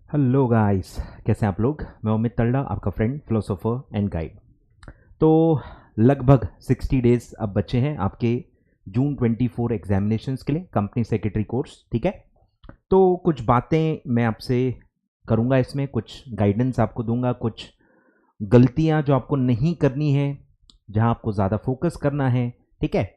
Hello guys, कैसे हैं आप लोग। मैं अमित तल्ला, आपका फ्रेंड, फिलोसोफर एंड गाइड। तो लगभग 60 डेज अब बचे हैं आपके जून 24 एग्जामिनेशंस के लिए, कंपनी सेक्रेटरी कोर्स। ठीक है, तो कुछ बातें मैं आपसे करूंगा, इसमें कुछ गाइडेंस आपको दूंगा, कुछ गलतियां जो आपको नहीं करनी है, जहां आपको ज़्यादा फोकस करना है, ठीक है,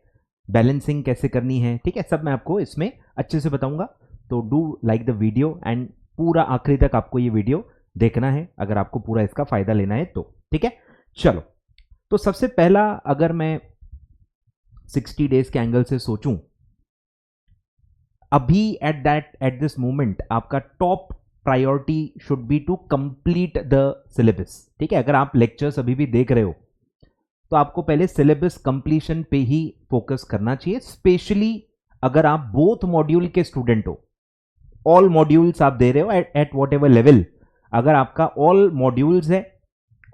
बैलेंसिंग कैसे करनी है, ठीक है, सब मैं आपको इसमें अच्छे से बताऊंगा। तो do like the video and पूरा आखिरी तक आपको ये वीडियो देखना है अगर आपको पूरा इसका फायदा लेना है तो। ठीक है, चलो। तो सबसे पहला, अगर मैं 60 डेज के एंगल से सोचूं, अभी एट दिस मोमेंट आपका top priority should be to complete the syllabus. ठीक है, अगर आप लेक्चर्स अभी भी देख रहे हो तो आपको पहले सिलेबस कंप्लीशन पे ही फोकस करना चाहिए, स्पेशली अगर आप बोथ मॉड्यूल के स्टूडेंट हो। ऑल मॉड्यूल्स आप दे रहे हो एट वॉट एवर लेवल, अगर आपका ऑल मॉड्यूल्स है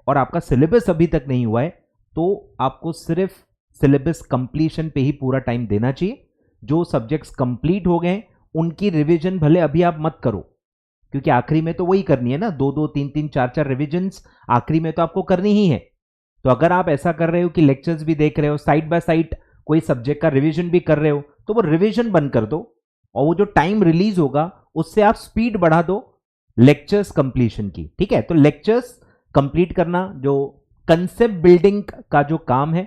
और आपका सिलेबस अभी तक नहीं हुआ है तो आपको सिर्फ सिलेबस कंप्लीशन पे ही पूरा टाइम देना चाहिए। जो सब्जेक्ट्स कंप्लीट हो गए उनकी रिवीजन भले अभी आप मत करो, क्योंकि आखिरी में तो वही करनी है ना, दो दो तीन तीन चार चार रिविजन्स आखिरी में तो आपको करनी ही है। तो अगर आप ऐसा कर रहे हो कि लेक्चर्स भी देख रहे हो, साइड बाय साइड कोई सब्जेक्ट का रिवीजन भी कर रहे हो, तो वो रिवीजन बंद कर दो और वो जो टाइम रिलीज होगा उससे आप स्पीड बढ़ा दो लेक्चर्स कंप्लीशन की। ठीक है, तो लेक्चर्स कंप्लीट करना, जो कंसेप्ट बिल्डिंग का जो काम है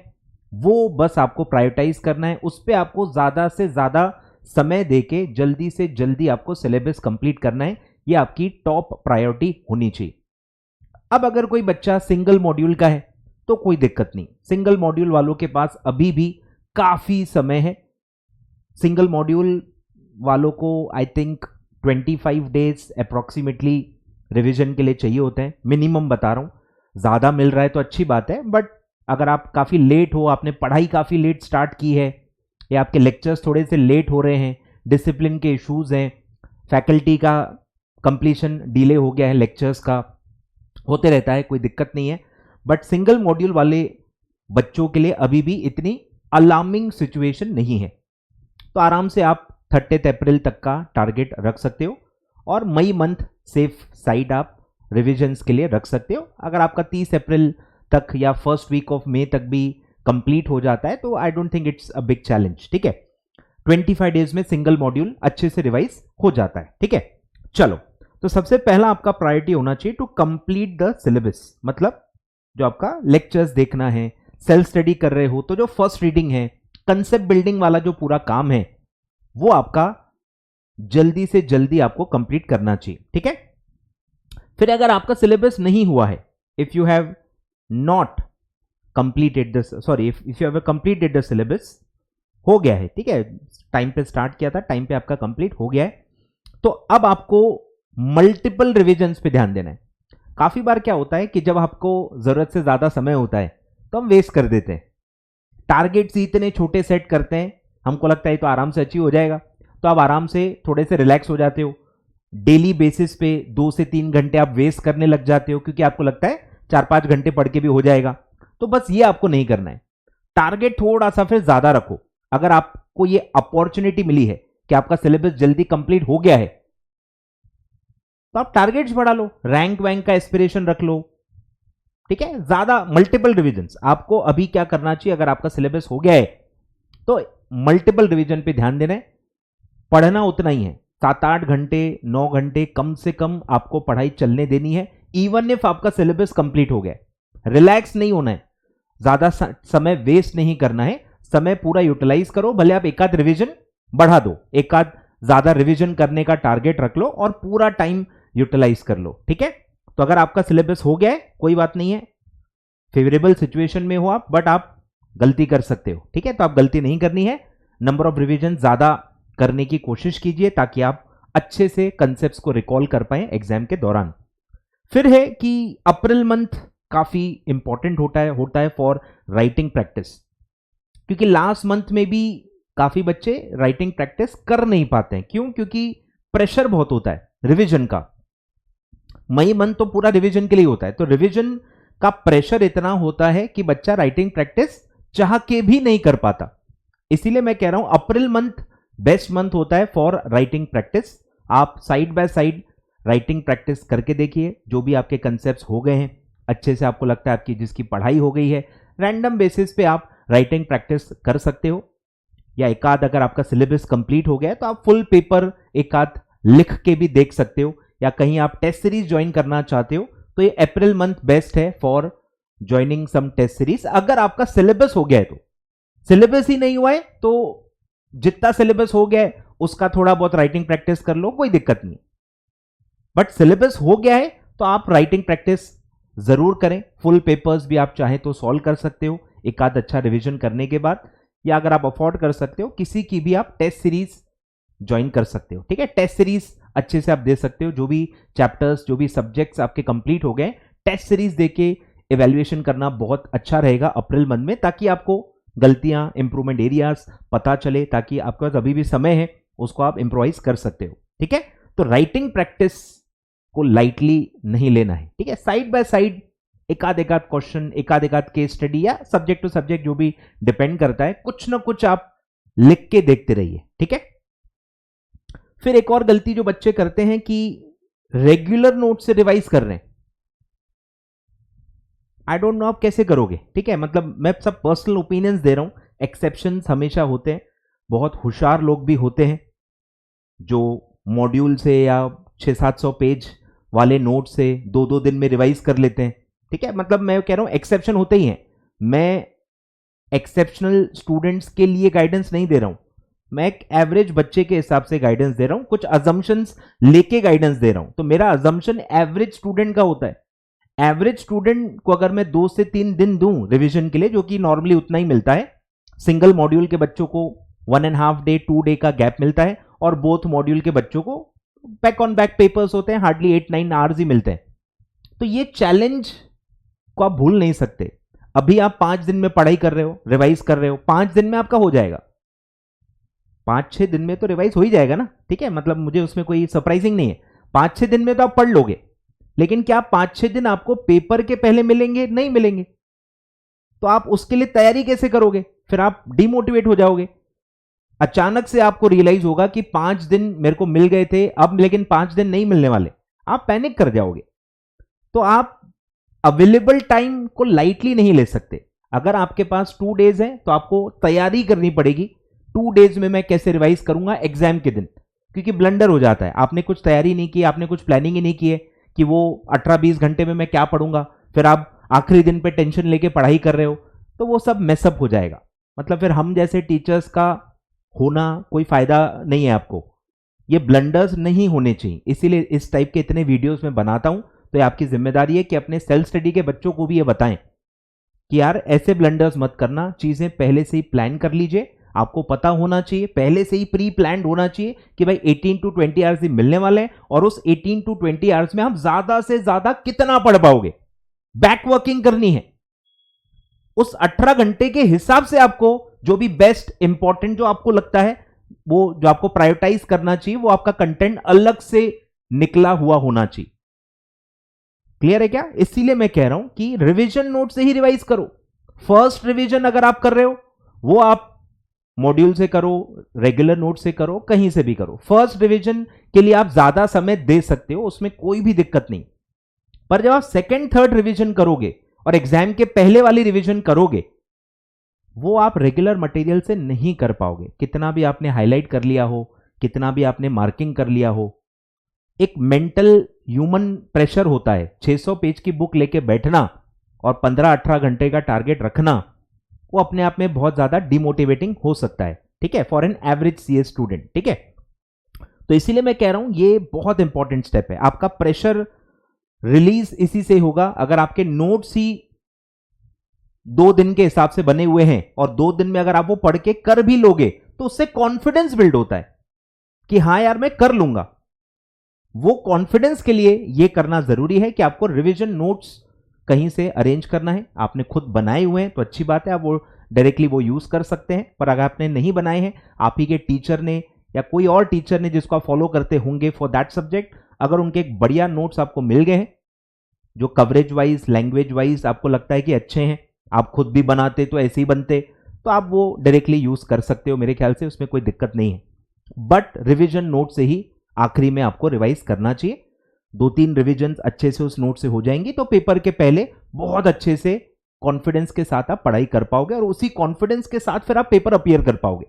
वो बस आपको प्रायोरिटाइज करना है, उस पर आपको ज्यादा से ज्यादा समय देके जल्दी से जल्दी आपको सिलेबस कंप्लीट करना है। ये आपकी टॉप प्रायोरिटी होनी चाहिए। अब अगर कोई बच्चा सिंगल मॉड्यूल का है तो कोई दिक्कत नहीं, सिंगल मॉड्यूल वालों के पास अभी भी काफी समय है। सिंगल मॉड्यूल वालों को I think 25 days approximately revision के लिए चाहिए होते हैं, मिनिमम बता रहा हूं। ज्यादा मिल रहा है तो अच्छी बात है, बट अगर आप काफी लेट हो, आपने पढ़ाई काफी लेट स्टार्ट की है, या आपके लेक्चर्स थोड़े से लेट हो रहे हैं, डिसिप्लिन के इश्यूज हैं, फैकल्टी का कंप्लीशन डिले हो गया है, लेक्चर्स का होते रहता है, कोई दिक्कत नहीं है। बट सिंगल मॉड्यूल वाले बच्चों के लिए अभी भी इतनी अलार्मिंग सिचुएशन नहीं है, तो आराम से आप 30 अप्रैल तक का टारगेट रख सकते हो और मई मंथ सेफ साइड आप रिविजन्स के लिए रख सकते हो। अगर आपका 30 अप्रैल तक या फर्स्ट वीक ऑफ मई तक भी कंप्लीट हो जाता है तो I don't think it's a big challenge. ठीक है, 25 डेज में सिंगल मॉड्यूल अच्छे से रिवाइज हो जाता है। ठीक है, चलो। तो सबसे पहला आपका प्रायोरिटी होना चाहिए टू कंप्लीट द सिलेबस, मतलब जो आपका लेक्चर्स देखना है, सेल्फ स्टडी कर रहे हो तो जो फर्स्ट रीडिंग है, कंसेप्ट बिल्डिंग वाला जो पूरा काम है वो आपका जल्दी से जल्दी आपको कंप्लीट करना चाहिए। ठीक है, फिर अगर आपका सिलेबस नहीं हुआ है, if you have not completed this, sorry, if you have completed the syllabus, हो गया है, ठीक है, टाइम पे स्टार्ट किया था, टाइम पे आपका कंप्लीट हो गया है, तो अब आपको मल्टीपल रिविजन्स पे ध्यान देना है। काफी बार क्या होता है कि जब आपको जरूरत से ज्यादा समय होता है तो हम वेस्ट कर देते हैं, टारगेट्स इतने छोटे सेट करते हैं, हमको लगता है तो आराम से अचीव हो जाएगा, तो आप आराम से थोड़े से रिलैक्स हो जाते हो। डेली बेसिस पे 2 से 3 घंटे आप वेस्ट करने लग जाते हो, क्योंकि आपको लगता है 4-5 घंटे पढ़ के भी हो जाएगा। तो बस ये आपको नहीं करना है, टारगेट थोड़ा सा फिर ज्यादा रखो। अगर आपको ये अपॉर्चुनिटी मिली है कि आपका सिलेबस जल्दी कंप्लीट हो गया है तो आप टारगेट्स बढ़ा लो, रैंक वैंक का एस्पिरेशन रख लो। ठीक है, ज्यादा मल्टीपल रिविजन्स आपको अभी क्या करना चाहिए, अगर आपका सिलेबस हो गया है तो मल्टीपल रिवीजन पे ध्यान देना है। पढ़ना उतना ही है, 7-8 घंटे 9 घंटे कम से कम आपको पढ़ाई चलने देनी है, इवन इफ आपका सिलेबस कंप्लीट हो गया। रिलैक्स नहीं होना है, ज्यादा समय वेस्ट नहीं करना है, समय पूरा यूटिलाइज करो। भले आप एक आध रिविजन बढ़ा दो, एक आध ज्यादा रिविजन करने का टारगेट रख लो और पूरा टाइम यूटिलाइज कर लो। ठीक है, तो अगर आपका सिलेबस हो गया है कोई बात नहीं है, फेवरेबल सिचुएशन में हो आप, बट आप गलती कर सकते हो। ठीक है, तो आप गलती नहीं करनी है, नंबर ऑफ रिवीजन ज्यादा करने की कोशिश कीजिए ताकि आप अच्छे से कंसेप्ट्स को रिकॉल कर पाए एग्जाम के दौरान। फिर है कि अप्रैल मंथ काफी इंपॉर्टेंट होता है फॉर राइटिंग प्रैक्टिस, क्योंकि लास्ट मंथ में भी काफी बच्चे राइटिंग प्रैक्टिस कर नहीं पाते हैं। क्यों? क्योंकि प्रेशर बहुत होता है रिविजन का। मई मंथ तो पूरा रिविजन के लिए होता है, तो रिविजन का प्रेशर इतना होता है कि बच्चा राइटिंग प्रैक्टिस चाह के भी नहीं कर पाता। इसीलिए मैं कह रहा हूं अप्रैल मंथ बेस्ट मंथ होता है फॉर राइटिंग प्रैक्टिस। आप side by side writing practice करके देखिए, जो भी आपके कंसेप्ट्स हो गए हैं अच्छे से, आपको लगता है आपकी जिसकी पढ़ाई हो गई है, रैंडम बेसिस पे आप राइटिंग प्रैक्टिस कर सकते हो। या एक आध अगर आपका सिलेबस कंप्लीट हो गया है तो आप फुल पेपर एक आध लिख के भी देख सकते हो। या कहीं आप टेस्ट सीरीज ज्वाइन करना चाहते हो तो ये अप्रैल मंथ बेस्ट है for joining some test series. अगर आपका सिलेबस हो गया है तो, सिलेबस ही नहीं हुआ है तो जितना सिलेबस हो गया है उसका थोड़ा बहुत राइटिंग प्रैक्टिस कर लो, कोई दिक्कत नहीं। बट सिलेबस हो गया है तो आप राइटिंग प्रैक्टिस जरूर करें। फुल पेपर्स भी आप चाहें तो सॉल्व कर सकते हो एक आध अच्छा रिवीजन करने के बाद, या अगर आप अफोर्ड कर सकते हो किसी की भी आप टेस्ट सीरीज ज्वाइन कर सकते हो। ठीक है, टेस्ट सीरीज अच्छे से आप दे सकते हो। जो भी चैप्टर्स, जो भी सब्जेक्ट्स आपके कंप्लीट हो गए, टेस्ट सीरीज देके इवैल्यूएशन करना बहुत अच्छा रहेगा अप्रैल मंथ में, ताकि आपको गलतियां, इंप्रूवमेंट एरियाज पता चले, ताकि आपके पास अभी भी समय है उसको आप इंप्रोवाइज कर सकते हो। ठीक है, तो राइटिंग प्रैक्टिस को लाइटली नहीं लेना है। ठीक है, साइड बाय साइड एक आध क्वेश्चन, एक आध केस स्टडी, या सब्जेक्ट टू सब्जेक्ट जो भी डिपेंड करता है, कुछ ना कुछ आप लिख के देखते रहिए। ठीक है, फिर एक और गलती जो बच्चे करते हैं कि रेगुलर नोट से रिवाइज कर रहे हैं। आई डोंट नो आप कैसे करोगे। ठीक है, मतलब मैं सब पर्सनल ओपिनियंस दे रहा हूं, एक्सेप्शंस हमेशा होते हैं। बहुत होशियार लोग भी होते हैं जो मॉड्यूल से या 600-700 पेज वाले नोट से 2-2 दिन में रिवाइज कर लेते हैं। ठीक है, मतलब मैं कह रहा हूं एक्सेप्शन होते ही हैं। मैं एक्सेप्शनल स्टूडेंट्स के लिए गाइडेंस नहीं दे रहा हूं, मैं एक एवरेज बच्चे के हिसाब से गाइडेंस दे रहा हूं, कुछ अजम्पशंस लेके गाइडेंस दे रहा हूं। तो मेरा अजम्पशन एवरेज स्टूडेंट का होता है। एवरेज स्टूडेंट को अगर मैं 2 से 3 दिन दूं रिवीजन के लिए, जो कि नॉर्मली उतना ही मिलता है, सिंगल मॉड्यूल के बच्चों को 1.5 डे 2 डे का गैप मिलता है, और बोथ मॉड्यूल के बच्चों को बैक ऑन बैक पेपर्स होते हैं, हार्डली 8-9 आवर्स ही मिलते हैं। तो ये चैलेंज को आप भूल नहीं सकते। अभी आप 5 दिन में पढ़ाई कर रहे हो, रिवाइज कर रहे हो, 5 दिन में आपका हो जाएगा, 5-6 दिन में तो रिवाइज हो ही जाएगा ना। ठीक है, मतलब मुझे उसमें कोई सरप्राइजिंग नहीं है, 5-6 दिन में तो आप पढ़ लोगे। लेकिन क्या 5-6 दिन आपको पेपर के पहले मिलेंगे? नहीं मिलेंगे। तो आप उसके लिए तैयारी कैसे करोगे? फिर आप डिमोटिवेट हो जाओगे। अचानक से आपको रियलाइज होगा कि 5 दिन मेरे को मिल गए थे अब, लेकिन 5 दिन नहीं मिलने वाले, आप पैनिक कर जाओगे। तो आप अवेलेबल टाइम को लाइटली नहीं ले सकते। अगर आपके पास 2 डेज है तो आपको तैयारी करनी पड़ेगी। 2 डेज में मैं कैसे रिवाइज करूंगा एग्जाम के दिन, क्योंकि ब्लंडर हो जाता है। आपने कुछ तैयारी नहीं की, आपने कुछ प्लानिंग ही नहीं की है कि वो 18-20 घंटे में मैं क्या पढ़ूंगा, फिर आप आखिरी दिन पे टेंशन लेके पढ़ाई कर रहे हो, तो वो सब मेसअप हो जाएगा। मतलब फिर हम जैसे टीचर्स का होना कोई फायदा नहीं है आपको। ये ब्लंडर्स नहीं होने चाहिए, इसीलिए इस टाइप के इतने वीडियोस में बनाता हूं। तो ये आपकी जिम्मेदारी है कि अपने सेल्फ स्टडी के बच्चों को भी ये बताएं कि यार ऐसे ब्लंडर्स मत करना, चीजें पहले से ही प्लान कर लीजिए। आपको पता होना चाहिए, पहले से ही प्री प्लान होना चाहिए कि भाई 18 to 20 आवर्स ही मिलने वाले हैं, और उस 18 to 20 आवर्स में आप ज्यादा से ज्यादा कितना पढ़ पाओगे, बैक वर्किंग करनी है। उस 18 घंटे के हिसाब से आपको जो भी बेस्ट इंपॉर्टेंट जो आपको लगता है, वो जो आपको प्रायोरिटाइज करना चाहिए, वो आपका कंटेंट अलग से निकला हुआ होना चाहिए। क्लियर है क्या? इसीलिए मैं कह रहा हूं कि रिवीजन नोट से ही रिवाइज करो। फर्स्ट रिवीजन अगर आप कर रहे हो वो आप मॉड्यूल से करो, रेगुलर नोट से करो, कहीं से भी करो। फर्स्ट रिवीजन के लिए आप ज्यादा समय दे सकते हो, उसमें कोई भी दिक्कत नहीं। पर जब आप सेकंड थर्ड रिवीजन करोगे और एग्जाम के पहले वाली रिवीजन करोगे, वो आप रेगुलर मटेरियल से नहीं कर पाओगे। कितना भी आपने हाईलाइट कर लिया हो, कितना भी आपने मार्किंग कर लिया हो, एक मेंटल ह्यूमन प्रेशर होता है। 600 पेज की बुक लेके बैठना और 15-18 घंटे का टारगेट रखना, वो अपने आप में बहुत ज्यादा डिमोटिवेटिंग हो सकता है। ठीक है, for an average CA student. ठीक है, तो इसीलिए मैं कह रहा हूं ये बहुत इंपॉर्टेंट स्टेप है। आपका प्रेशर रिलीज इसी से होगा। अगर आपके नोट्स ही 2 दिन के हिसाब से बने हुए हैं और 2 दिन में अगर आप वो पढ़ के कर भी लोगे, तो उससे कॉन्फिडेंस बिल्ड होता है कि हाँ यार मैं कर लूंगा। वो कॉन्फिडेंस के लिए ये करना जरूरी है कि आपको रिवीजन नोट्स कहीं से अरेंज करना है। आपने खुद बनाए हुए हैं तो अच्छी बात है, आप वो डायरेक्टली वो यूज कर सकते हैं। पर अगर आपने नहीं बनाए हैं, आप ही के टीचर ने या कोई और टीचर ने जिसको आप फॉलो करते होंगे फॉर दैट सब्जेक्ट, अगर उनके एक बढ़िया नोट्स आपको मिल गए हैं जो कवरेज वाइज, लैंग्वेज वाइज आपको लगता है कि अच्छे हैं, आप खुद भी बनाते तो ऐसे ही बनते, तो आप वो डायरेक्टली यूज कर सकते हो। मेरे ख्याल से उसमें कोई दिक्कत नहीं है। बट रिवीजन नोट से ही आखिरी में आपको रिवाइज करना चाहिए। 2-3 रिविजन अच्छे से उस नोट से हो जाएंगी तो पेपर के पहले बहुत अच्छे से कॉन्फिडेंस के साथ आप पढ़ाई कर पाओगे और उसी कॉन्फिडेंस के साथ फिर आप पेपर अपीयर कर पाओगे।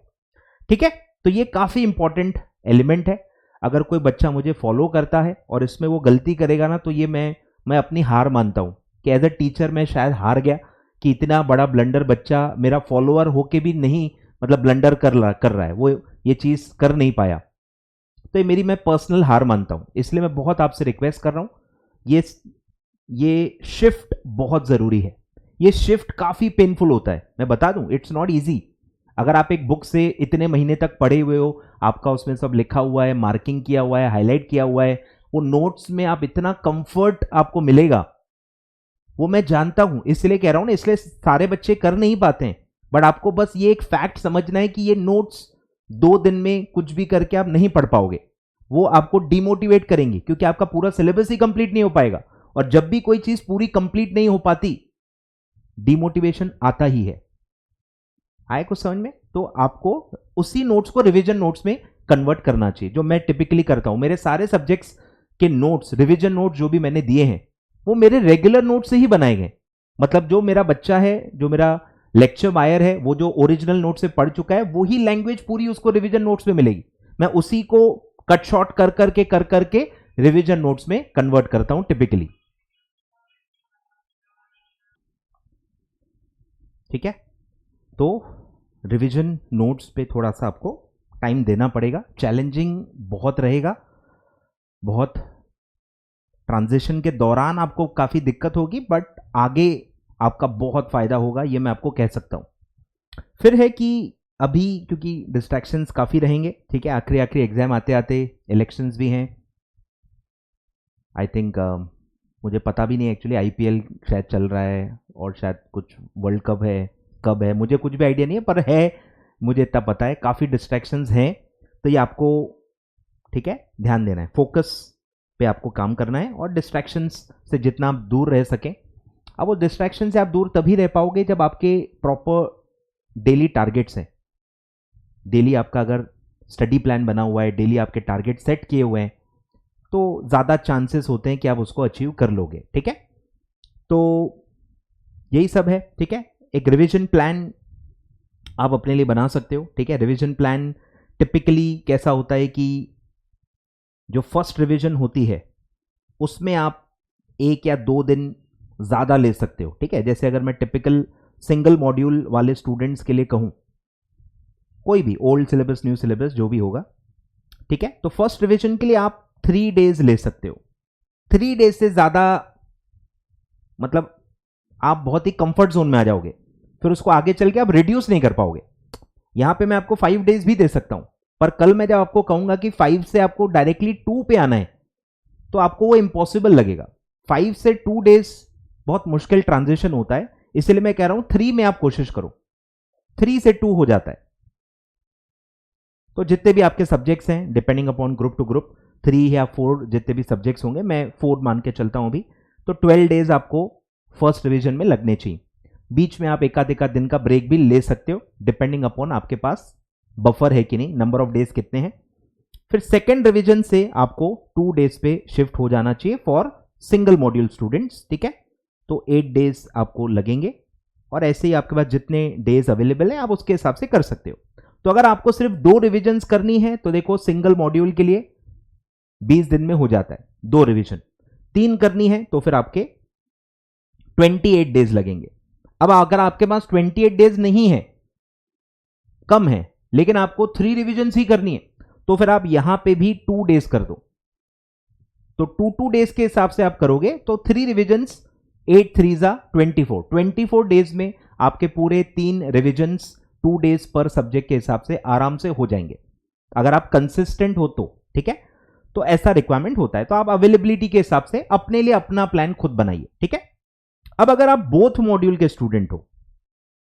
ठीक है, तो ये काफी इंपॉर्टेंट एलिमेंट है। अगर कोई बच्चा मुझे फॉलो करता है और इसमें वो गलती करेगा ना, तो ये मैं अपनी हार मानता हूं कि एज अ टीचर मैं शायद हार गया कि इतना बड़ा ब्लंडर बच्चा मेरा फॉलोअर होके भी नहीं, मतलब ब्लंडर कर रहा है, वो ये चीज कर नहीं पाया। तो ये मेरी मैं पर्सनल हार मानता हूं। इसलिए मैं बहुत आपसे रिक्वेस्ट कर रहा हूं, ये शिफ्ट बहुत जरूरी है। ये शिफ्ट काफी पेनफुल होता है, मैं बता दूं, इट्स नॉट इजी। अगर आप एक बुक से इतने महीने तक पढ़े हुए हो, आपका उसमें सब लिखा हुआ है, मार्किंग किया हुआ है, हाईलाइट किया हुआ है, वो नोट्स में आप इतना कंफर्ट आपको मिलेगा, वो मैं जानता हूं, इसलिए कह रहा हूं ना, इसलिए सारे बच्चे कर नहीं पाते हैं। बट आपको बस ये एक फैक्ट समझना है कि ये नोट्स 2 दिन में कुछ भी करके आप नहीं पढ़ पाओगे, वो आपको डिमोटिवेट करेंगे क्योंकि आपका पूरा सिलेबस ही कंप्लीट नहीं हो पाएगा। और जब भी कोई चीज पूरी कंप्लीट नहीं हो पाती, डिमोटिवेशन आता ही है। आए कुछ समझ में? तो आपको उसी नोट्स को रिवीजन नोट्स में कन्वर्ट करना चाहिए, जो मैं टिपिकली करता हूं। मेरे सारे सब्जेक्ट्स के नोट्स, रिवीजन नोट्स जो भी मैंने दिए हैं, वो मेरे रेगुलर नोट से ही बनाए गए। मतलब जो मेरा बच्चा है, जो मेरा लेक्चर वायर है, वो जो ओरिजिनल नोट से पढ़ चुका है, वही लैंग्वेज पूरी उसको रिवीजन नोट्स में मिलेगी। मैं उसी को कट शॉर्ट कर करके रिवीजन नोट्स में कन्वर्ट करता हूं टिपिकली। ठीक है, तो रिवीजन नोट्स पे थोड़ा सा आपको टाइम देना पड़ेगा, चैलेंजिंग बहुत रहेगा, बहुत ट्रांजिशन के दौरान आपको काफी दिक्कत होगी, बट आगे आपका बहुत फायदा होगा, ये मैं आपको कह सकता हूं। फिर है कि अभी क्योंकि डिस्ट्रैक्शंस काफी रहेंगे, ठीक है, आखिरी एग्जाम आते आते इलेक्शंस भी हैं। आई थिंक मुझे पता भी नहीं एक्चुअली, आईपीएल शायद चल रहा है और शायद कुछ वर्ल्ड कप है, कब है मुझे कुछ भी आइडिया नहीं है, पर है मुझे इतना पता है काफ़ी डिस्ट्रैक्शंस हैं। तो ये आपको, ठीक है, ध्यान देना है, फोकस पे आपको काम करना है और डिस्ट्रैक्शंस से जितना आप दूर रह सकें। अब वो डिस्ट्रैक्शन से आप दूर तभी रह पाओगे जब आपके प्रॉपर डेली टारगेट्स हैं। डेली आपका अगर स्टडी प्लान बना हुआ है, डेली आपके टारगेट सेट किए हुए हैं, तो ज़्यादा चांसेस होते हैं कि आप उसको अचीव कर लोगे। ठीक है, तो यही सब है। ठीक है, एक रिवीजन प्लान आप अपने लिए बना सकते हो। ठीक है, रिवीजन प्लान टिपिकली कैसा होता है कि जो फर्स्ट रिवीजन होती है उसमें आप 1 या 2 दिन ज़्यादा ले सकते हो। ठीक है, जैसे अगर मैं टिपिकल सिंगल मॉड्यूल वाले स्टूडेंट्स के लिए कहूँ, कोई भी ओल्ड सिलेबस न्यू सिलेबस जो भी होगा, ठीक है, तो फर्स्ट रिवीजन के लिए आप 3 डेज ले सकते हो। 3 डेज से ज़्यादा मतलब आप बहुत ही कंफर्ट जोन में आ जाओगे, फिर उसको आगे चल के आप रिड्यूस नहीं कर पाओगे। यहां पे मैं आपको 5 डेज भी दे सकता हूं, पर कल मैं जब आपको कहूंगा कि 5 से आपको डायरेक्टली 2 पे आना है, तो आपको वो इम्पॉसिबल लगेगा। 5 से 2 डेज बहुत मुश्किल ट्रांजिशन होता है, इसलिए मैं कह रहा हूं 3 में आप कोशिश करो। 3 से 2 हो जाता है। तो जितने भी आपके सब्जेक्ट्स हैं, depending upon group to group, 3 या 4 जितने भी सब्जेक्ट्स होंगे, मैं 4 मान के चलता हूं अभी, तो 12 डेज आपको फर्स्ट रिवीजन में लगने चाहिए। बीच में आप एक आध दिन का ब्रेक भी ले सकते हो, डिपेंडिंग अपॉन आपके पास बफर है कि नहीं, नंबर ऑफ डेज कितने हैं। फिर सेकेंड रिवीजन से आपको 2 डेज पे शिफ्ट हो जाना चाहिए फॉर सिंगल मॉड्यूल स्टूडेंट्स। ठीक है, तो 8 डेज आपको लगेंगे और ऐसे ही आपके पास जितने डेज अवेलेबल है आप उसके हिसाब से कर सकते हो। तो अगर आपको सिर्फ 2 रिविजन्स करनी है तो देखो सिंगल मॉड्यूल के लिए 20 दिन में हो जाता है 2 रिवीजन। 3 करनी है तो फिर आपके 28 डेज लगेंगे। अब अगर आपके पास 28 डेज नहीं है, कम है, लेकिन आपको 3 रिविजन ही करनी है, तो फिर आप यहां पे भी 2 डेज कर दो। तो 2 डेज के हिसाब से आप करोगे तो 3 रिविजन्स 8 3 जा 24 डेज में आपके पूरे 3 रिविजन्स 2 डेज पर सब्जेक्ट के हिसाब से आराम से हो जाएंगे, अगर आप कंसिस्टेंट हो तो। ठीक है, तो ऐसा रिक्वायरमेंट होता है। तो आप अवेलेबिलिटी के हिसाब से अपने लिए अपना प्लान खुद बनाइए। ठीक है, अब अगर आप बोथ मॉड्यूल के स्टूडेंट हो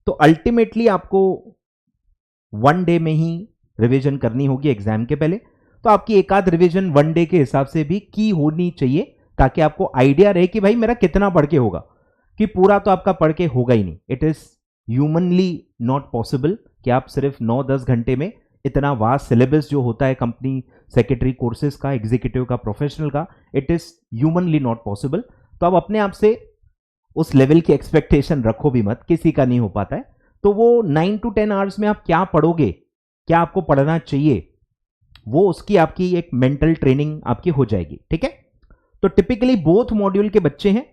तो अल्टीमेटली आपको 1 डे में ही रिवीजन करनी होगी एग्जाम के पहले। तो आपकी एक आध रिवीजन 1 डे के हिसाब से भी की होनी चाहिए, ताकि आपको आइडिया रहे कि भाई मेरा कितना पढ़ के होगा, कि पूरा तो आपका पढ़ के होगा ही नहीं। It is humanly not possible कि आप सिर्फ 9-10 घंटे में इतना वास्ट सिलेबस जो होता है कंपनी सेक्रेटरी कोर्सेज का, एग्जीक्यूटिव का, प्रोफेशनल का, it is humanly not possible. तो अब अपने आप से उस लेवल की एक्सपेक्टेशन रखो भी मत, किसी का नहीं हो पाता है। तो वो 9 to 10 आवर्स में आप क्या पढ़ोगे, क्या आपको पढ़ना चाहिए, वो उसकी आपकी एक मेंटल ट्रेनिंग आपकी हो जाएगी। ठीक है, तो टिपिकली बोथ मॉड्यूल के बच्चे हैं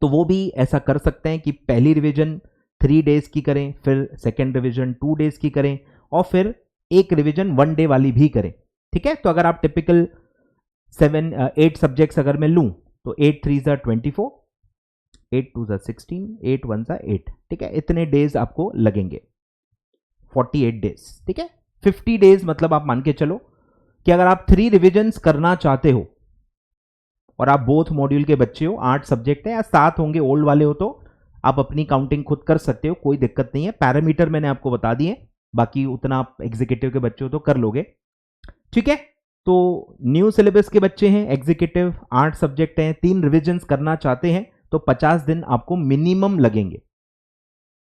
तो वो भी ऐसा कर सकते हैं कि पहली रिवीजन 3 डेज की करें, फिर सेकेंड रिवीजन 2 डेज की करें, और फिर एक रिवीजन 1 डे वाली भी करें। ठीक है, तो अगर आप टिपिकल 8 सब्जेक्ट्स अगर मैं लूं तो 8 3 ज़ा 24, 8 2 ज़ा 16, 8 1 ज़ा 8। ठीक है, इतने डेज आपको लगेंगे, 48 डेज। ठीक है, 50 डेज मतलब आप मान के चलो कि अगर आप 3 रिविजन्स करना चाहते हो और आप बोथ मॉड्यूल के बच्चे हो, 8 सब्जेक्ट है या 7 होंगे ओल्ड वाले हो, तो आप अपनी काउंटिंग खुद कर सकते हो, कोई दिक्कत नहीं है। पैरामीटर मैंने आपको बता दिए, बाकी उतना आप एग्जीक्यूटिव के बच्चे हो तो कर लोगे। ठीक है, तो न्यू सिलेबस के बच्चे हैं, एग्जीक्यूटिव 8 सब्जेक्ट हैं, 3 रिविजन्स करना चाहते हैं तो 50 दिन आपको मिनिमम लगेंगे।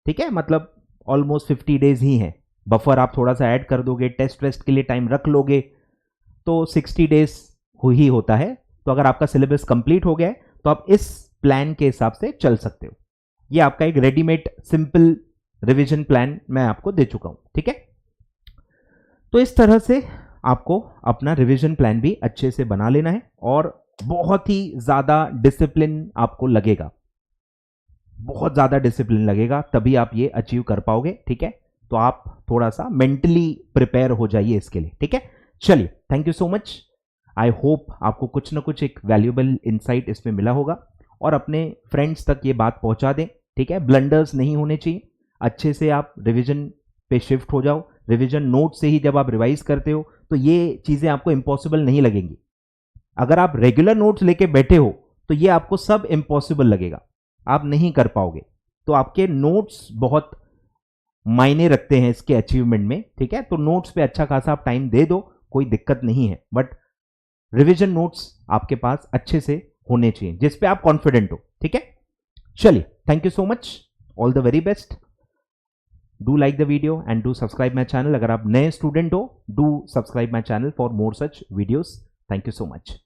ठीक है, मतलब ऑलमोस्ट 50 डेज ही है। बफर आप थोड़ा सा ऐड कर दोगे, टेस्ट वेस्ट के लिए टाइम रख लोगे तो 60 डेज ही होता है। तो अगर आपका सिलेबस कंप्लीट हो गया है तो आप इस प्लान के हिसाब से चल सकते हो। ये आपका एक रेडीमेड सिंपल रिवीजन प्लान मैं आपको दे चुका हूं। ठीक है, तो इस तरह से आपको अपना रिवीजन प्लान भी अच्छे से बना लेना है और बहुत ही ज्यादा डिसिप्लिन आपको लगेगा, बहुत ज्यादा डिसिप्लिन लगेगा, तभी आप ये अचीव कर पाओगे। ठीक है, तो आप थोड़ा सा मेंटली प्रिपेयर हो जाइए इसके लिए। ठीक है, चलिए, thank you so much. I hope आपको कुछ ना कुछ एक वैल्यूएबल इंसाइट इसमें मिला होगा और अपने फ्रेंड्स तक ये बात पहुंचा दें। ठीक है, ब्लंडर्स नहीं होने चाहिए, अच्छे से आप रिवीजन पे शिफ्ट हो जाओ। रिवीजन नोट से ही जब आप रिवाइज करते हो तो ये चीजें आपको इम्पॉसिबल नहीं लगेंगी। अगर आप रेगुलर नोट्स लेके बैठे हो तो ये आपको सब इम्पॉसिबल लगेगा, आप नहीं कर पाओगे। तो आपके नोट्स बहुत मायने रखते हैं इसके अचीवमेंट में। ठीक है, तो नोट्स पे अच्छा खासा आप टाइम दे दो, कोई दिक्कत नहीं है, बट रिवीजन नोट्स आपके पास अच्छे से होने चाहिए जिस पे आप कॉन्फिडेंट हो। ठीक है, चलिए, thank you so much, all the very best. Do like the video and do subscribe my channel. अगर आप नए स्टूडेंट हो, do subscribe my channel for more such videos. Thank you so much.